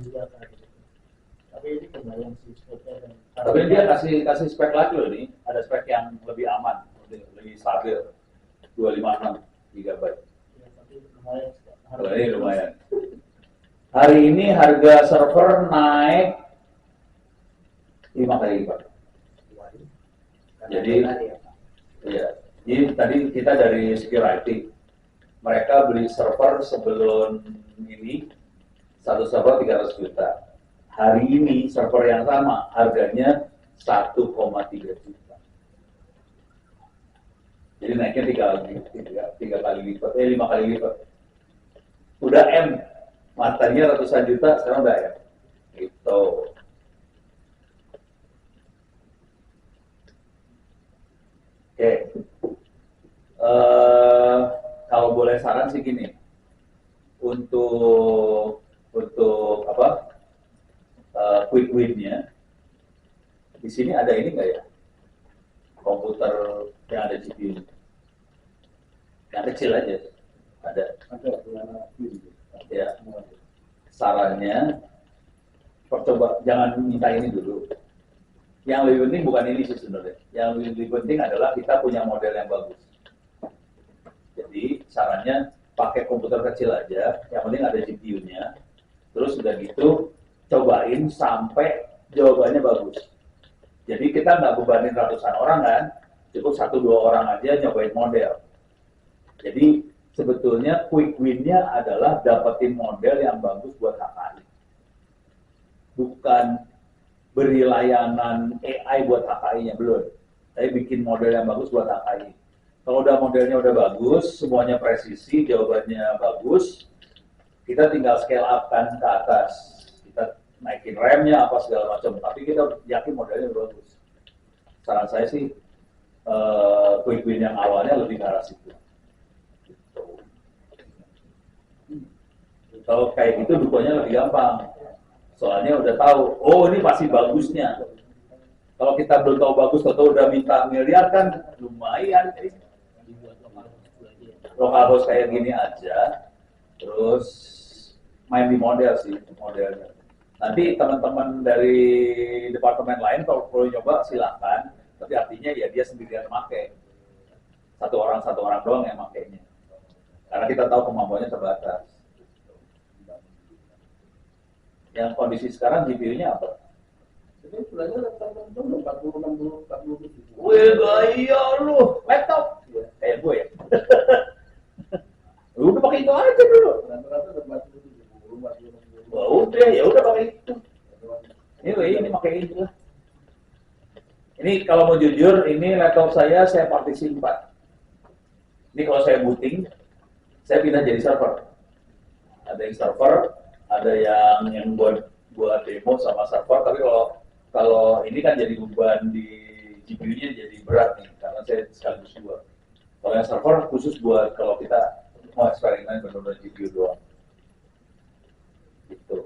juga kan. Tapi ini kebayang sih speknya dan Tapi dia kasih spek lagi loh nih, ada spek yang lebih aman, lebih stabil, 256 GB. ya, tapi lumayan Kalau ini lumayan. Hari ini harga server naik 5 kali lipat. Jadi, ya, jadi tadi kita dari security, mereka beli server sebelum ini satu server 300 juta. Hari ini server yang sama harganya 1,3 juta. Jadi naiknya 3 kali lipat, 5 kali lipat. Udah M, matanya ratusan juta, sekarang udah M. Gitu. Oke. Kalau boleh saran sih gini, untuk apa? Quick win-nya, di sini ada ini nggak ya? Komputer yang ada GPU, yang kecil aja, ada. Ya, sarannya, percoba jangan minta ini dulu. Yang lebih penting bukan ini sih sebenarnya. Yang lebih penting adalah kita punya model yang bagus. Jadi sarannya pakai komputer kecil aja, yang penting ada GPU-nya. Terus udah gitu cobain sampai jawabannya bagus. Jadi kita nggak bebanin ratusan orang kan, cukup 1-2 orang aja nyobain model. Jadi sebetulnya quick win-nya adalah dapetin model yang bagus buat HKI. Bukan beri layanan AI buat HKI-nya, belum. Tapi bikin model yang bagus buat HKI. Kalau udah modelnya udah bagus, semuanya presisi, jawabannya bagus, kita tinggal scale up kan ke atas. Kita naikin RAM-nya apa segala macam, tapi kita yakin modelnya bagus. Saran saya sih quick win yang awalnya lebih ke arah situ. Kalau kayak gitu dukanya lebih gampang. Soalnya udah tahu, oh ini pasti bagusnya. Kalau kita belum tahu bagus, atau udah minta miliar kan lumayan. Lokal host kayak gini aja, terus main di model sih, modelnya. Nanti teman-teman dari departemen lain kalau perlu nyoba silakan, tapi artinya ya dia sendirian pakai. Satu orang doang yang makainya. Karena kita tahu kemampuannya terbatas. Yang kondisi sekarang GPU-nya apa? Jadi bulannya laptop itu 40, 60, 40 ribu. Wih gaya lu, laptop? Kayak gue ya? Lu udah pakai itu aja dulu. Rata-rata 40 ribu, 40 ribu. Wah udah, ya udah pakai itu. Ini pakai itu lah. Ini kalau mau jujur, ini laptop saya partisi 4. Ini kalau saya booting, saya pindah jadi server. Ada yang server, ada yang buat demo sama server, tapi kalau ini kan jadi beban di GPU-nya jadi berat nih, karena saya sekaligus 2. Kalau yang server khusus buat kalau kita mau eksperimen benar-benar GPU doang. Gitu.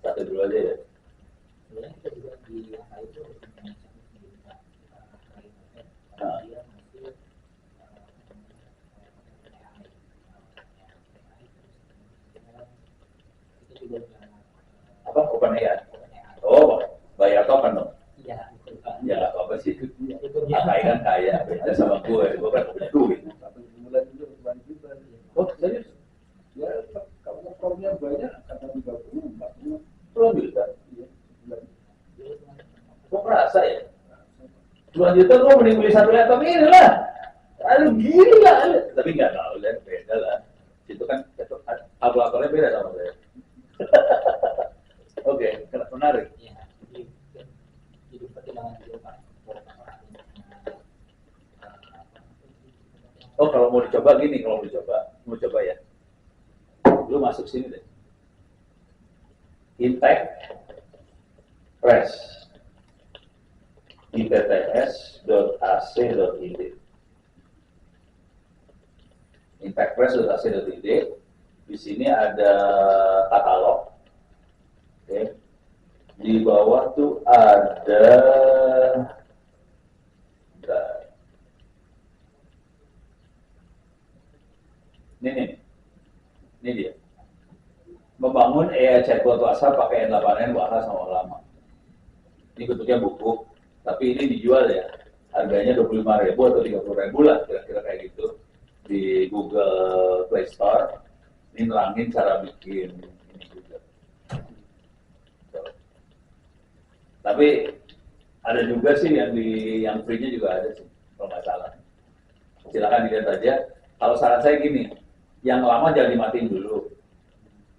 Satu dulu aja ya. Apa OpenAI? Oh, bayar token dong? Iya, Ya nggak apa-apa sih. HKI kan kaya, beda sama gue kan punya duit. 1 bulan itu 1 juta. Oh, serius? Ya, kalau formnya banyak, kata 30, 40. 10 juta? Iya, bulan. Kok kerasa ya? 10 juta gue mending beli satu laptop ini lah. Aduh gila. Tapi nggak tahu lah, beda lah. Itu kan kalkulatornya beda sama saya. Oke, menarik. ya, jadi pertimbangan juga Pak. Oh, kalau mau dicoba gini, mau coba ya. Lu masuk sini deh. Intake press itts.ac.id. Intactpress.ac.id. Di sini ada katalog. Oke. Di bawah tuh ada Ini dia. Membangun AI chatbot WhatsApp pakai N8N WhatsApp sama lama. Ini bentuknya buku, tapi ini dijual ya. Harganya 25.000 atau 30.000 lah, kira-kira kayak gitu di Google Play Store. Ini nerangin cara bikin ini juga. Tapi ada juga sih yang free-nya juga ada sih, kalau nggak salah. Silakan dilihat aja. Kalau saran saya gini, yang lama jangan dimatiin dulu.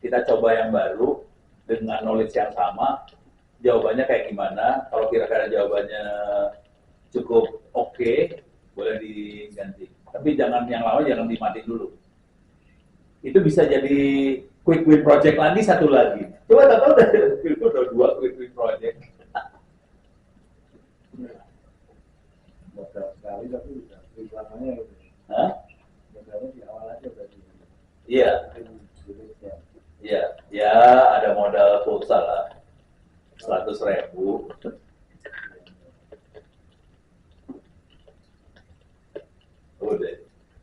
Kita coba yang baru dengan knowledge yang sama. Jawabannya kayak gimana? Kalau kira-kira jawabannya cukup oke, boleh diganti. Tapi jangan yang lama jangan dimatiin dulu. Itu bisa jadi quick win project lagi satu lagi. Coba tahu udah 2 quick win project. Modal sekali tapi udah reklamanya gitu. Hah? Modalnya di awal aja berarti. Iya. Iya, ya ada modal pulsa lah. 100.000. Udah.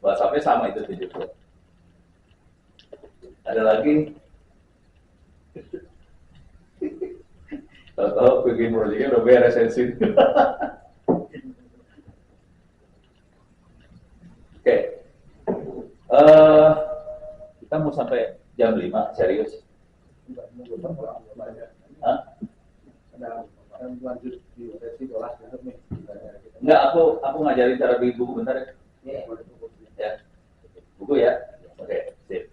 WhatsApp-nya sama itu 70. Ada lagi? Tahu-tahu bikin proyeknya udah beres sensin. Oke. Kita mau sampai jam 5, serius. Hah? Lanjut di sesi kelas nih. Enggak, aku ngajarin cara bikin buku bentar ya. Ya. Buku ya. Oke, sip.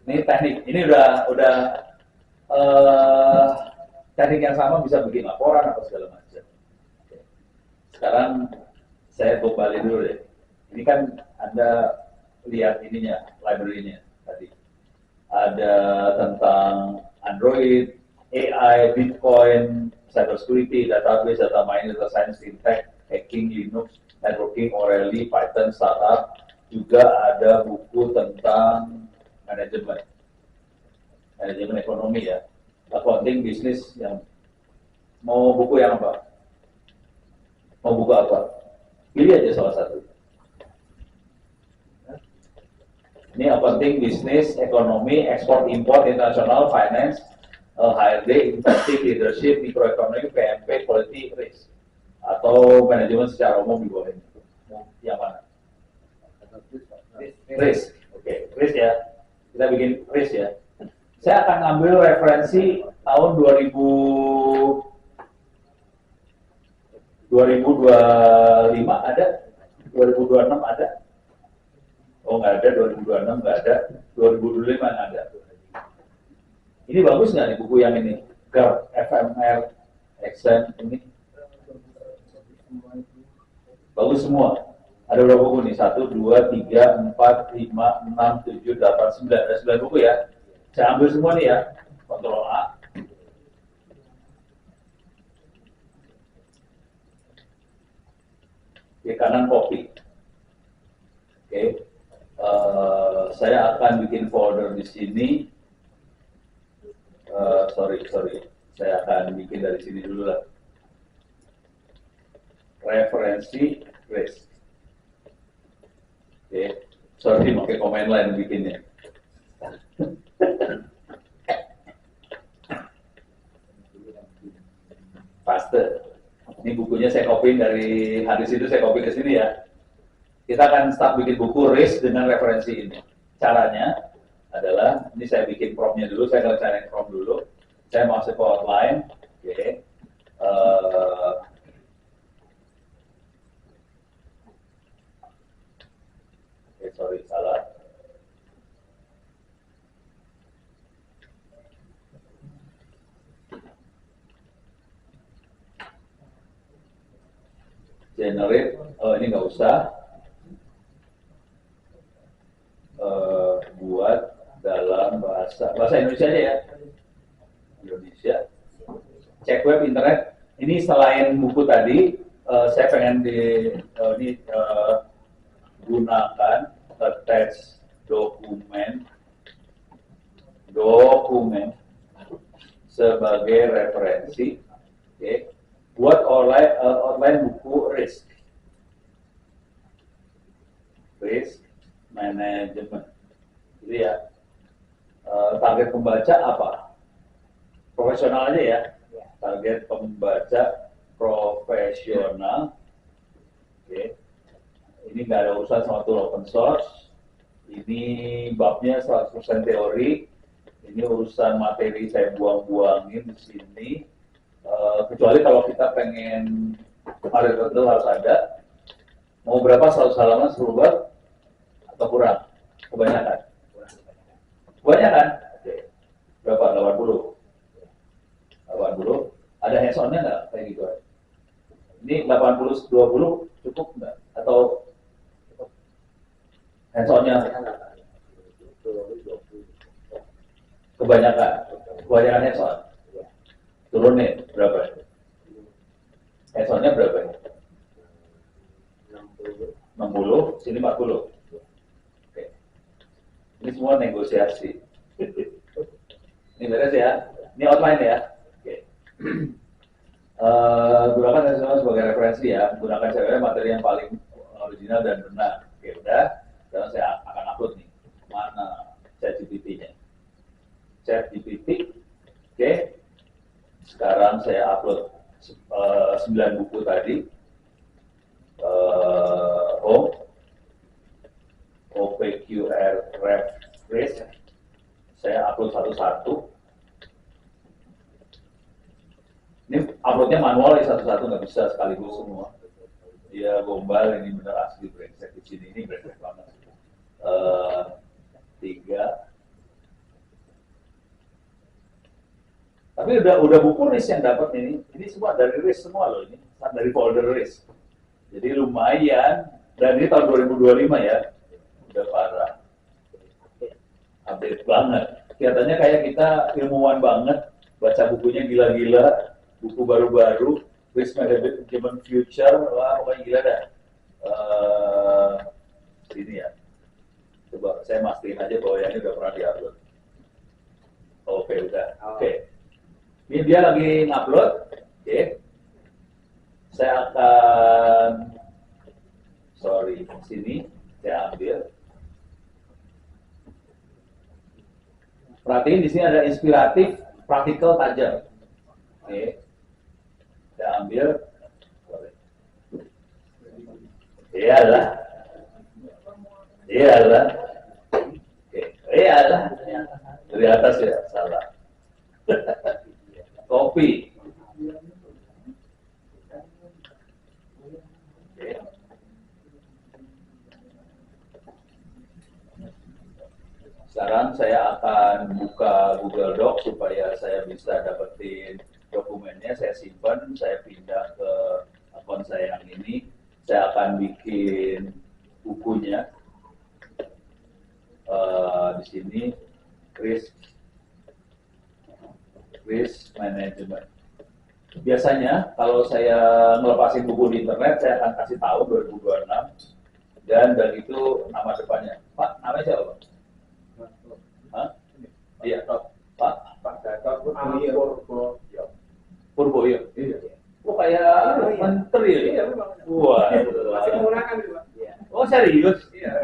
Ini teknik. Ini udah teknik yang sama bisa bikin laporan atau segala macam. Oke. Sekarang saya kembali dulu deh. Ini kan Anda lihat ininya, library-nya tadi. Ada tentang Android, AI, Bitcoin, cybersecurity, database, data mining, data science, fintech, hacking, Linux, networking, O'Reilly, Python, startup. Juga ada buku tentang manajemen ekonomi ya, accounting, bisnis. Yang mau buku yang apa? Mau buku apa? Pilih aja salah satu. Ini accounting, bisnis, ekonomi, ekspor, import, internasional, finance, HRD, investing, leadership, microeconomy, PMP, quality, risk, atau manajemen secara umum di bawah ini. Yang mana? Risk. Oke, risk ya. Kita bikin risk ya. Saya akan ngambil referensi tahun 2025 ada, 2026 ada. Oh nggak ada, 2026 nggak ada, 2025 nggak ada. Ini bagus nggak nih buku yang ini? GARP, FMR, Exxon ini? Bagus semua. Ada berapa buku nih? 1, 2, 3, 4, 5, 6, 7, 8, 9. Ada 9 buku ya. Saya ambil semua nih ya. Kontrol A. Di kanan copy. Oke. Saya akan bikin folder di sini. Sorry. Saya akan bikin dari sini dulu lah. Referensi risk. Oke. Sorry, pakai komen lain bikinnya. Paste. Ini bukunya saya copy dari hadis itu, saya copy ke sini ya. Kita akan start bikin buku risk dengan referensi ini. Caranya adalah, ini saya bikin prompt-nya dulu, saya akan cari prompt dulu. Saya masuk ke outline. Oke. Sorry, salah. Generate, ini nggak usah. Buat dalam bahasa Indonesia aja ya. Indonesia. Cek web internet. Ini selain buku tadi, saya pengen gunakan attach dokumen sebagai referensi, okay, buat online buku risk management. Jadi ya, target pembaca apa? Profesional aja ya. Target pembaca profesional. Oke. Ini nggak ada urusan sama tool open source. Ini babnya 100% teori. Ini urusan materi saya buang-buangin di sini. Kecuali kalau kita pengen betul harus ada. Mau berapa 100 halaman seluruh bab atau kurang? Kebanyakan. Kebanyakan. Oke. Berapa? 80. 80. Ada hands-on-nya nggak kayak gitu? Ini 80-20 cukup nggak? Atau hands-on-nya kebanyakan hands-on. Turunin berapa? Hands-on-nya berapa? 60, sini 40. Oke. Ini semua negosiasi. Ini beres ya. Ini outline ya. Oke. Gunakan saya sebagai referensi ya. Gunakan saya materi yang paling original dan benar. Oke, udah. Sekarang saya akan upload nih. Mana ChatGPT-nya? ChatGPT. Oke. Sekarang saya upload 9 buku tadi. Home. OPQR Reference. Saya upload satu-satu. Ini uploadnya manual ya, satu-satu, nggak bisa sekaligus semua. Dia gombal, ini bener asli brengsek di sini, ini brengsek banget. 3. Tapi udah buku RIS yang dapat ini semua dari RIS semua loh, ini dari folder RIS. Jadi lumayan, dan ini tahun 2025 ya, udah parah. Update banget. Kelihatannya kayak kita ilmuwan banget, baca bukunya gila-gila. Buku baru-baru, Risk Management Future, wah pokoknya gila dah. Sini ya, coba saya mastiin aja bahwa yang ini udah pernah diupload. Oke, udah. Oke. Ini dia lagi ngupload. Oke. Saya akan, sini saya ambil. Perhatiin di sini ada inspiratif, praktikal, tajam. Oke. Saya ambil. Iyalah. Oke. Iyalah. Dari atas ya, salah. Kopi. Oke. Sekarang saya akan buka Google Docs supaya saya bisa dapetin dokumennya, saya simpan, saya pindah ke akun saya yang ini. Saya akan bikin bukunya di sini, risk management. Biasanya kalau saya ngelepasin buku di internet, saya akan kasih tahu 2026 dan itu nama depannya. Pak, namanya siapa? Hah? Iya, Pak Gatot Purboyo. Iya. Oh kayak menteri ya? Iya, memang. Wah, masih menggunakan itu, Pak. Oh serius? Iya.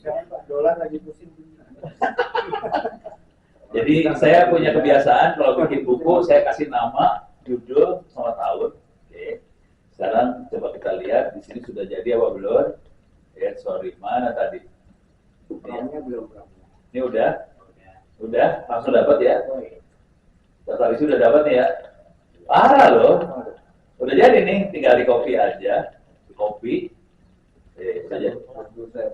Jangan Pak, dolar lagi pusing. Jadi saya punya kebiasaan kalau bikin buku saya kasih nama, judul, sama tahun. Oke. Sekarang coba kita lihat di sini sudah jadi apa belum? Ya, sorry, mana tadi? Ini belum. Ini udah, langsung dapat ya. Daftar isi udah dapat nih ya. Parah loh. Udah jadi nih, tinggal di copy aja. Di copy. Saja.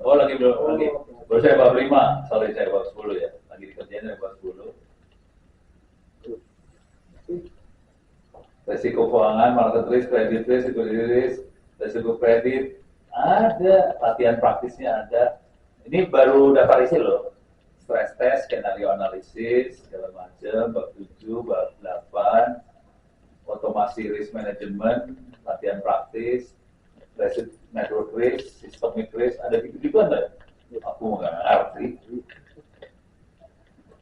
Oh lagi belum lagi. Baru saya bab 5. Sorry saya bab 10 ya. Lagi dikerjain dari bab 10. Resiko keuangan, market risk, credit risk, equity risk, resiko kredit. Ada, latihan praktisnya ada. Ini baru daftar isi loh. Stress test, skenario analisis, segala macam, bab 7, bab 8, otomasi risk management, latihan praktis, network risk, systemic risk, ada gitu-gitu ada? Aku nggak ngerti.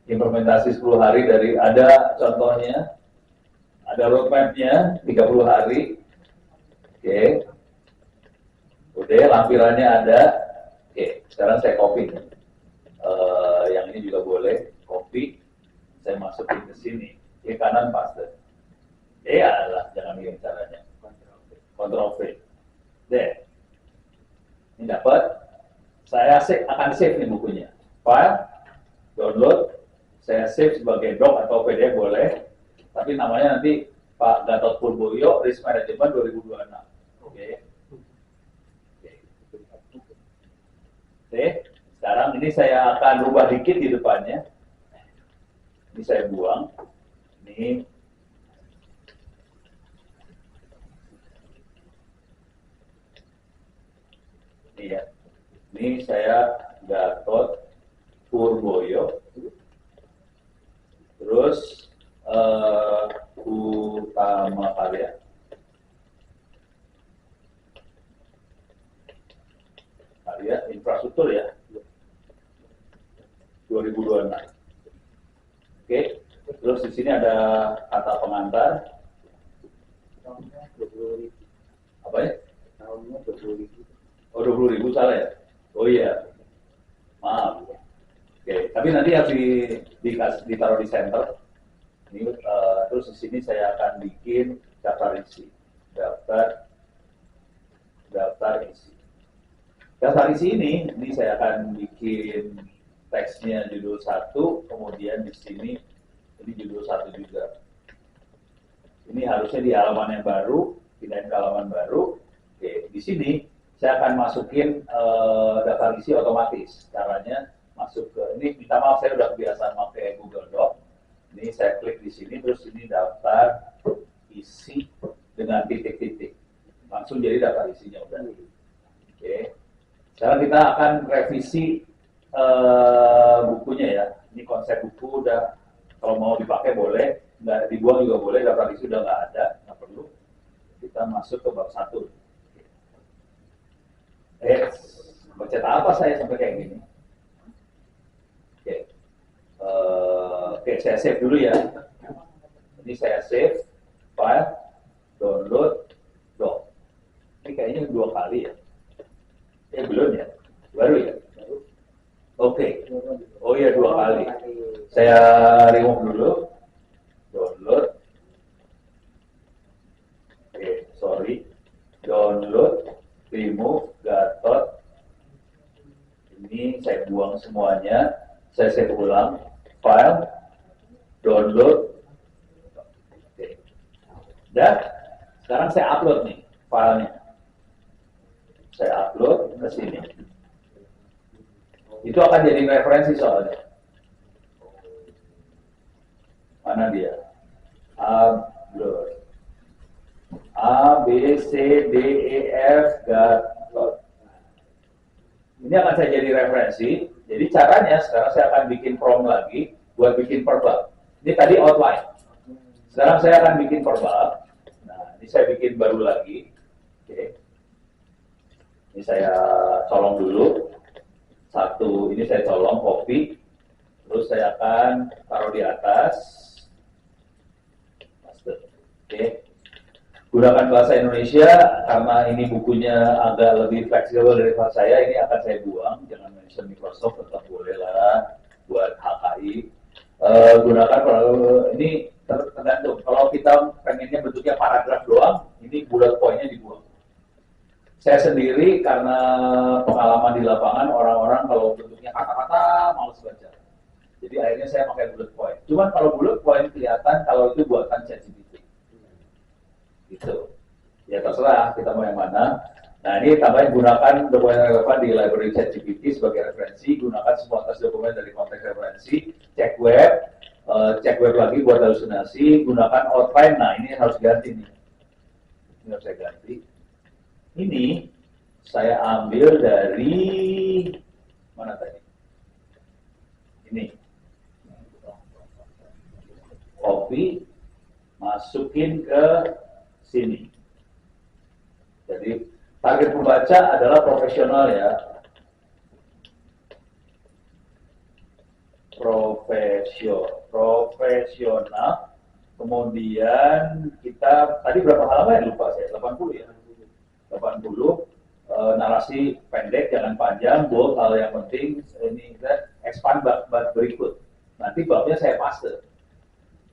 Implementasi 10 hari dari, ada contohnya, ada roadmap-nya, 30 hari. Oke. Udah, lampirannya ada. Oke. Sekarang saya copy. Yang ini juga boleh copy. Saya masukin ke sini. Klik kanan paste. Lah, jangan begini caranya. Ctrl V. Deh. Ini dapat. Saya akan save nih bukunya. File, download. Saya save sebagai doc atau PDF boleh. Tapi namanya nanti Pak Gatot Purboyo Risk Management 2026. Oke. Oke. Sekarang ini saya akan rubah dikit di depannya. Ini saya buang. Ini ya. Ini saya Gatot Purboyo. Terus Utama Karya. Karya infrastruktur ya. 2026. Oke. Terus di sini ada kata pengantar. Tahunnya 20.000. Apa ya? Tahunnya 20.000. Oh, 20.000 salah ya? Oh iya. Maaf. Oke, tapi nanti harus ditaruh di center. Ini, terus di sini saya akan bikin daftar isi. Daftar isi. Daftar isi ini saya akan bikin teksnya judul 1, kemudian di sini ini judul 1 juga. Ini harusnya di halaman yang baru, pindahin ke halaman baru. Oke, di sini saya akan masukin daftar isi otomatis. Caranya masuk ke ini, minta maaf saya udah kebiasaan pakai Google Doc. Ini saya klik di sini, terus ini daftar isi dengan titik-titik. Langsung jadi daftar isinya udah. Oke. Sekarang kita akan revisi bukunya ya. Ini konsep buku udah, kalau mau dipakai boleh, nggak dibuang juga boleh, daftar isi udah nggak ada, nggak perlu. Kita masuk ke bab 1. Baca apa saya sampai kayak gini? Oke, saya save dulu ya. Ini saya save, file, download, doc. Ini kayaknya 2 kali ya. Belum ya? Baru ya? Oke. Oh iya 2 kali. Saya remove dulu. Download. Oke, sorry. Download, remove, Gatot. Ini saya buang semuanya. Saya save ulang. File, download. Oke. Dan sekarang saya upload nih filenya. Saya upload ke sini. Itu akan jadi referensi soalnya. Mana dia? Upload. A, B, C, D, E, F, Gatot. Ini akan saya jadi referensi. Jadi caranya sekarang saya akan bikin prompt lagi buat bikin per bab. Ini tadi outline. Sekarang saya akan bikin per bab. Nah, ini saya bikin baru lagi. Oke. Ini saya colong dulu. 1, ini saya colong copy. Terus saya akan taruh di atas. Oke. Gunakan bahasa Indonesia karena ini bukunya agak lebih fleksibel dari bahasa saya, ini akan saya buang. Jangan mention Microsoft, tetap boleh lah buat HKI. Gunakan ini tergantung. Kalau kita pengennya bentuknya paragraf doang, ini bullet point-nya dibuang. Saya sendiri karena pengalaman di lapangan, orang-orang kalau bentuknya kata-kata males baca. Jadi akhirnya saya pakai bullet point. Cuman kalau bullet point kelihatan kalau itu buatan ChatGPT. Gitu. Ya terserah kita mau yang mana. Nah ini tambahin gunakan dokumen relevan di library ChatGPT sebagai referensi. Gunakan semua atas dokumen dari konteks referensi. Cek web lagi buat halusinasi. Gunakan outline. Nah ini harus ganti nih. Ini harus saya ganti. Ini saya ambil dari mana tadi? Ini. Copy, masukin ke sini. Jadi target pembaca adalah profesional ya. Profesional. Kemudian kita tadi berapa halaman ya lupa saya, 80 ya. 80 narasi narasi pendek, jangan panjang, bold, hal yang penting, ini kita expand bab berikut. Nanti babnya saya paste.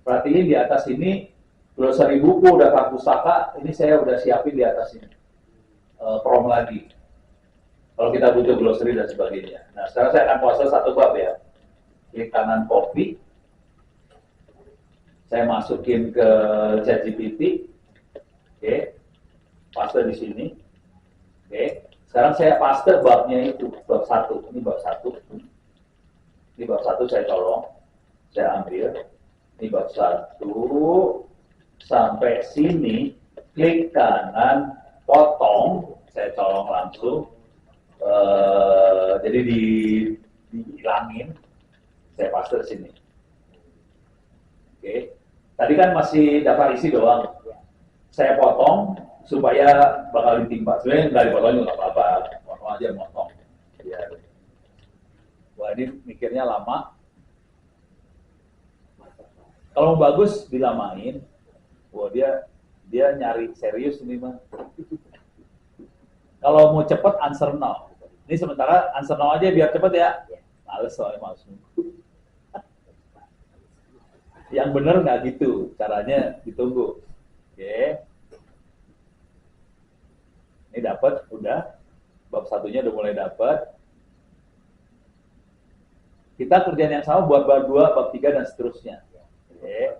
Perhatiin di atas ini, glossary buku, daftar pustaka, ini saya udah siapin di atas ini. Prom lagi. Kalau kita butuh glossary dan sebagainya. Nah, sekarang saya akan pose satu bab ya. Klik kanan copy. Saya masukin ke ChatGPT. Oke. Paste di sini. Oke. Sekarang saya paste babnya itu, bab 1. Ini bab 1. Ini bab 1 saya colong. Saya ambil. Ini bab 1 sampai sini, klik kanan, potong, saya colong langsung. Jadi dihilangin, saya paste di sini. Oke. Tadi kan masih daftar isi doang. Saya potong supaya bakal ditimpa. Sebenarnya nggak dipotong juga nggak apa-apa, potong aja motong. Ya. Wah, ini mikirnya lama. Kalau bagus dilamain, wah dia nyari serius ini mah. Kalau mau cepet answer now. Ini sementara answer now aja biar cepet ya. Males soalnya males nunggu. Yang bener nggak gitu, caranya ditunggu. Oke. Ini dapat, udah. Bab 1-nya udah mulai dapat. Kita kerjaan yang sama buat bab 2, bab 3 dan seterusnya. Oke.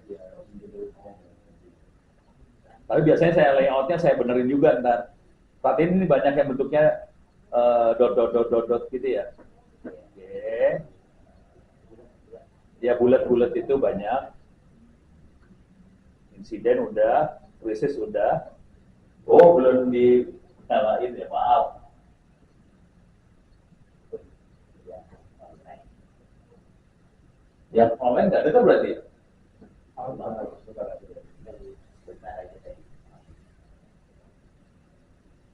Tapi biasanya saya layoutnya saya benerin juga ntar. Perhatiin ini banyak yang bentuknya dot gitu ya. Oke. Ya bulat-bulat itu banyak. Insiden udah, krisis udah. Oh belum dinyalain ya, maaf. Yang online nggak ada kan berarti ya?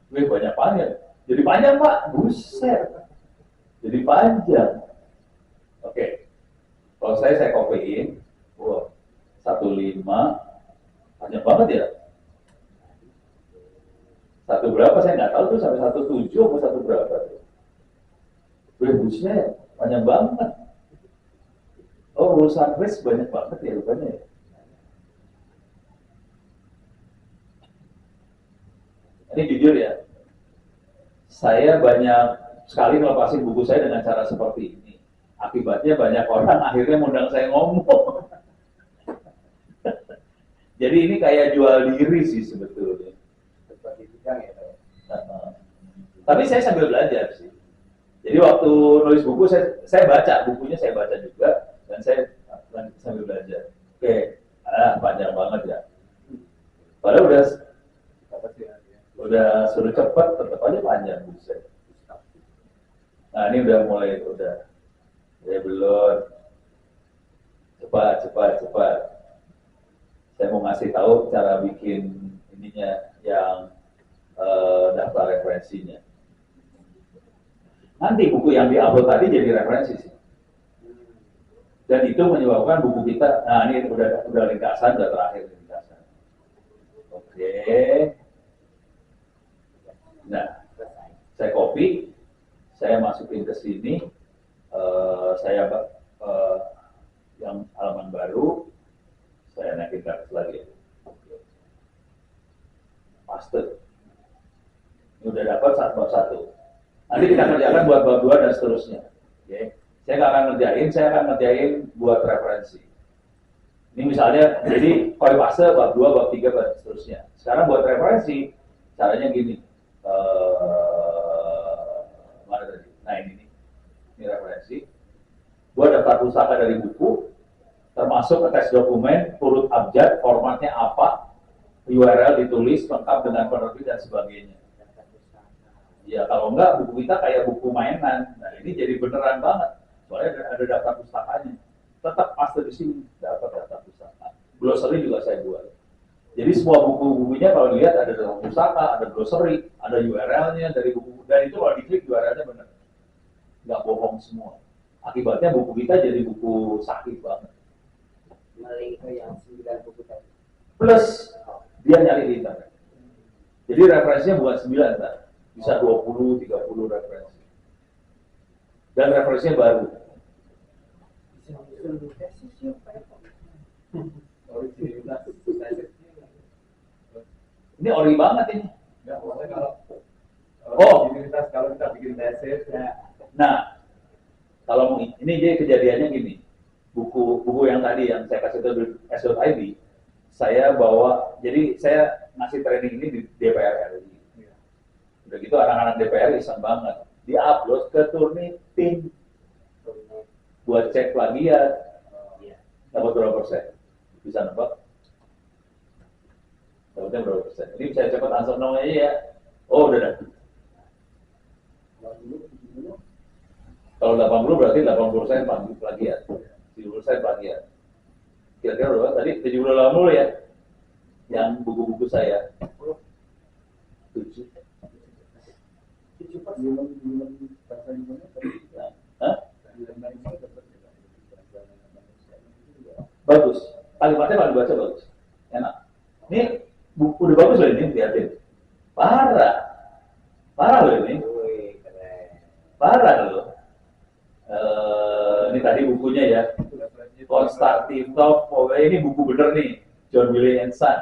Wih, banyak panjang. Jadi panjang, Pak. Buset. Jadi panjang. Oke. Kalau saya copyin. Wah, 15. Panjang banget ya. Satu berapa saya nggak tahu tuh, sampai 17 atau satu berapa tuh. Wih, buset. Panjang banget. Oh, urusan risk banyak banget ya rupanya ya. Ini jujur ya, saya banyak sekali melepasin buku saya dengan cara seperti ini. Akibatnya banyak orang akhirnya mengundang saya ngomong. Jadi ini kayak jual diri sih sebetulnya. Seperti bidang ya. Tapi saya sambil belajar sih. Jadi waktu nulis buku saya baca, bukunya saya baca juga dan saya sambil belajar. Oke, panjang banget ya. Padahal udah suruh cepat, tetap aja panjang buset. Nah ini udah mulai, ya belum. Cepat. Saya mau ngasih tahu cara bikin ininya yang daftar referensinya. Nanti buku yang diupload tadi jadi referensi sih. Dan itu menyebabkan buku kita, nah ini udah ringkasan, udah terakhir ringkasan. Oke. Nah, saya copy, saya masukin ke sini, saya yang halaman baru, saya naikin ke atas lagi. Paste. Ini udah dapat bab 1. Nanti kita kerjakan buat bab 2 dan seterusnya. Oke. Saya nggak akan ngerjain, saya akan ngerjain buat referensi. Ini misalnya, jadi koi paste bab 2, bab 3, dan seterusnya. Sekarang buat referensi, caranya gini. Mana tadi? Nah ini referensi. Buat daftar pustaka dari buku, termasuk teks dokumen, urut abjad, formatnya apa, URL ditulis lengkap dengan penerbit dan sebagainya. Ya kalau enggak buku kita kayak buku mainan. Nah ini jadi beneran banget. Soalnya ada daftar pustakanya. Tetap paste di sini dapat daftar pustaka. Glossary juga saya buat. Jadi semua buku-bukunya kalau dilihat ada dalam pustaka, ada glossary, ada URL-nya dari buku, dan itu kalau diklik URL-nya benar, nggak bohong semua. Akibatnya buku kita jadi buku sakit banget. Melink ke yang 9 buku tadi. Plus dia nyari di internet. Jadi referensinya bukan 9, Bisa 20, 30 referensi. Dan referensinya baru. Originalitas tesisnya. Ini ori banget ini. Enggak, maksudnya kalau Oh. originalitas kalau kita bikin tesis ya. Nah, kalau mau ini jadi kejadiannya gini. Buku yang tadi yang saya kasih tahu di S.id, saya bawa, jadi saya ngasih training ini di DPR RI. Udah gitu anak-anak DPR iseng banget. Di-upload ke Turnitin buat cek plagiat. Dapat berapa persen? Bisa nebak? Dapatnya berapa persen? Ini saya cepat answer no aja ya. Oh, udah dah. Kalau 80 berarti 80% plagiat. 70% plagiat. Kira-kira berapa tadi? 78 ya? Yang buku-buku saya. 7. Hah? Bagus. Kalimatnya kalau dibaca bagus. Enak. Ini udah bagus loh ini, lihatin. Parah. Parah loh ini. Parah loh. Ini tadi bukunya ya. Konstantinov, pokoknya ini buku bener nih. John Wiley and Son.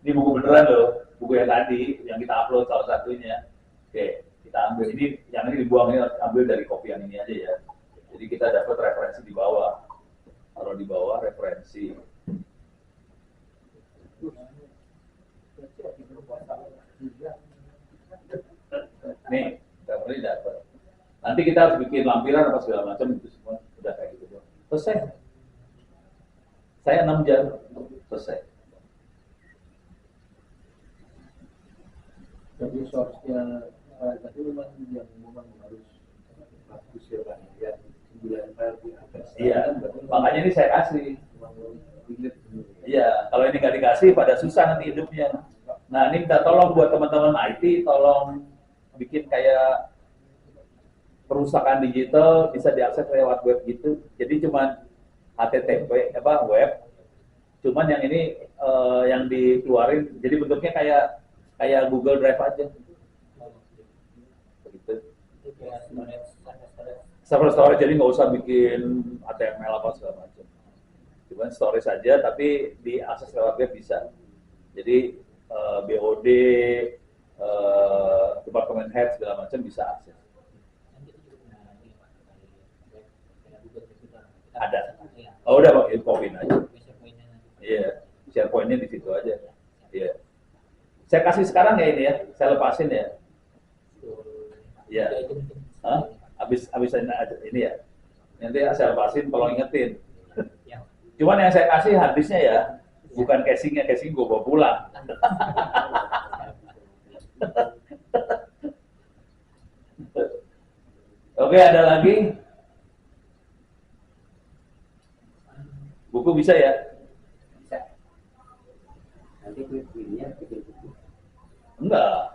Ini buku beneran loh. Buku yang tadi, yang kita upload salah satunya. Oke, kita ambil. Ini, yang ini dibuang, ini ambil dari kopi yang ini aja ya. Jadi kita dapat referensi di bawah. Kalau di bawah referensi. Nih, kita mulai dapat. Nanti kita harus bikin lampiran apa segala macam itu semua udah kayak gitu. Selesai. Saya 6 jam selesai. Jadi source-nya tadi memang yang memang harus bagus ya Pak. Ya, 9 file di atas. Iya, makanya ini saya kasih. Iya, kalau ini nggak dikasih pada susah nanti hidupnya. Nah, ini minta tolong buat teman-teman IT, tolong bikin kayak perusahaan digital bisa diakses lewat web gitu. Jadi cuman HTTP web. Cuman yang ini yang dikeluarin jadi bentuknya kayak Google Drive aja. Begitu. Server storage, jadi nggak usah bikin HTML apa segala macam. Cuman storage saja, tapi diakses lewat web bisa. Jadi BOD, departemen head segala macam bisa akses. Ada. Oh udah pakai PowerPoint aja. Iya, SharePoint-nya di situ aja. Iya. Saya kasih sekarang ya ini ya, saya lepasin ya. Iya. Hah? Abis ini ya. Nanti saya lepasin, tolong ingetin. Cuman yang saya kasih harddisknya ya, bukan casingnya, casing gue bawa pulang. Oke, ada lagi? Buku bisa ya? Bisa. Nanti kuis-kuisnya bikin buku. Enggak.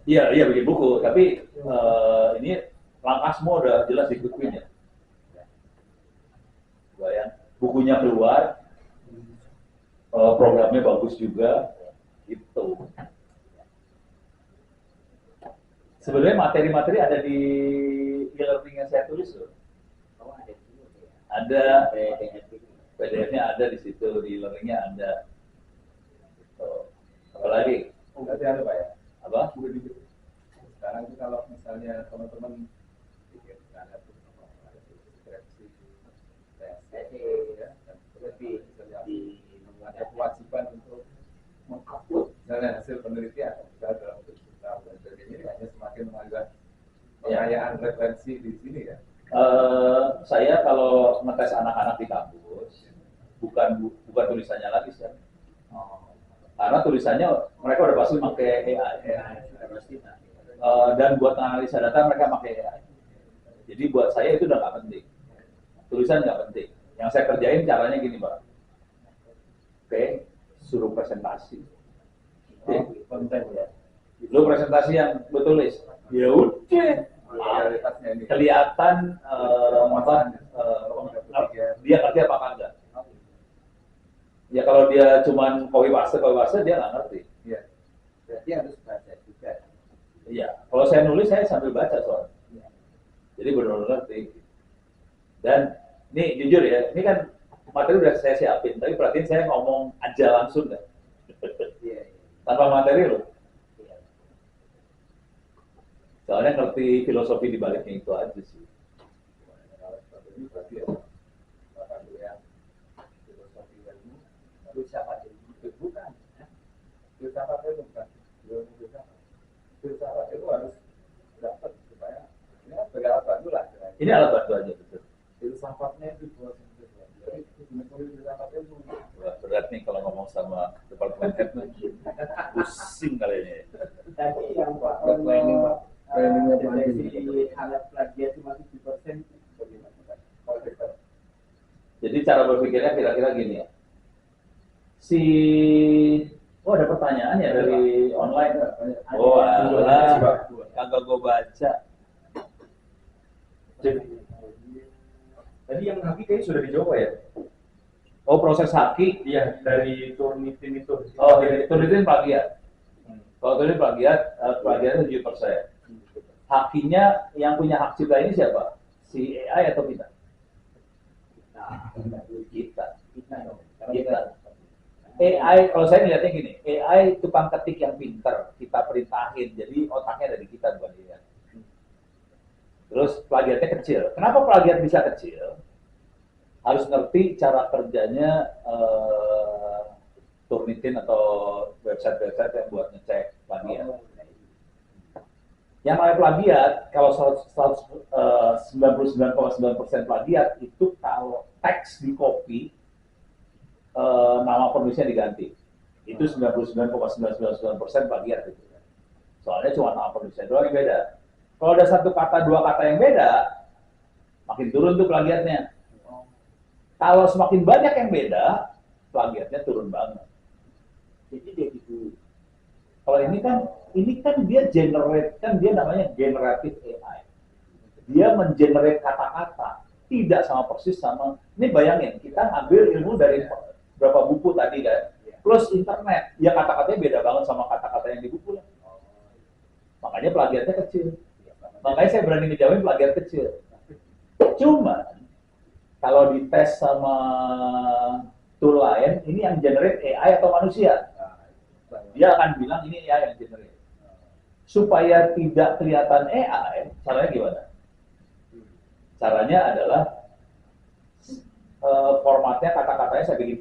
Iya bikin buku, tapi ini langkah semua udah jelas di kuis-kuisnya. Bayang, bukunya keluar, programnya bagus juga, gitu. Sebenarnya materi-materi ada di e-learning yang saya tulis loh. Oh, ada dulu ya. Ada PDF-nya ada di situ, di e-learning-nya ada. Apalagi? Berarti ada Pak ya? Apa? Sekarang itu kalau misalnya teman-teman bikin ada deskripsi, ya, dan lebih ada kewajiban untuk mengupload misalnya hasil penelitian dalam bentuk dan sebagainya, ini hanya semakin menambah pengayaan referensi di sini ya. Saya kalau ngetes anak-anak di kampus bukan tulisannya lagi sih. Karena tulisannya mereka udah pasti pakai AI. Dan buat analisa data mereka pakai AI. Jadi buat saya itu udah nggak penting. Tulisan nggak penting. Yang saya kerjain caranya gini Pak. Oke, suruh presentasi. Konten ya. Lu presentasi yang bertulis. Ya udah. Realitasnya ini. Kelihatan dia ngerti apa enggak. Ya kalau dia cuman copy paste dia nggak ngerti. Iya. Berarti harus baca juga. Iya. Kalau saya nulis saya sambil baca soalnya. Jadi benar-benar ngerti. Dan ini jujur ya, ini kan materi udah saya siapin, tapi perhatiin saya ngomong aja langsung kan. Iya, iya. Tanpa materi loh. Iya. Soalnya ngerti filosofi di baliknya itu aja sih. Ini berarti ya, Bapak dulu yang filosofi ilmu, Filsafat ilmu. bukan. Filsafat ilmu bukan. Ilmu filsafat. Filsafat itu harus dapat supaya ini kan sebagai alat bantu lah. Ini alat bantu aja betul. Filsafatnya itu buat jadi itu benar-benar filsafat ilmu. Berat nih kalau ngomong sama departemen head nih. Pusing kali ini. Tadi yang Pak Planning, Pak. Planningnya deteksi alat plagiat cuma 7%, bagaimana Pak? Kalau kita Jadi cara berpikirnya kira-kira gini ya. Oh ada pertanyaan ya dari online. Oh alah, kagak gue baca. Tadi yang haki kayaknya sudah dijawab ya? Oh proses haki. Iya, dari Turnitin itu. Oh Turnitin plagiat. Kalau Turnitin plagiatnya 7%. Hakinya yang punya hak cipta ini siapa? Si AI atau kita? Kita. Kita. AI, kalau saya melihatnya gini, AI tukang ketik yang pinter, kita perintahin, jadi otaknya dari kita bukan dia. Terus plagiatnya kecil. Kenapa plagiat bisa kecil? Harus ngerti cara kerjanya Turnitin atau website-website yang buat ngecek plagiat. Yang namanya plagiat, kalau 99,9% plagiat itu kalau teks di copy, nama penulisnya diganti. Itu 99,999% plagiat itu. Soalnya cuma nama penulisnya doang yang beda. Kalau ada satu kata, dua kata yang beda, makin turun tuh plagiatnya. Kalau semakin banyak yang beda, plagiatnya turun banget. Jadi dia gitu. Kalau ini kan dia generate, kan dia namanya generative AI. Dia mengenerate kata-kata, tidak sama persis sama. Ini bayangin, kita ambil ilmu dari berapa buku tadi kan, plus internet, ya kata-katanya beda banget sama kata-kata yang di buku lah. Makanya plagiatnya kecil. Makanya saya berani ngejamin plagiat kecil. Cuma kalau dites sama tool lain, ini yang generate AI atau manusia? Dia akan bilang ini AI yang generate. Supaya tidak kelihatan AI, caranya gimana? Caranya adalah formatnya, kata-katanya saya bikin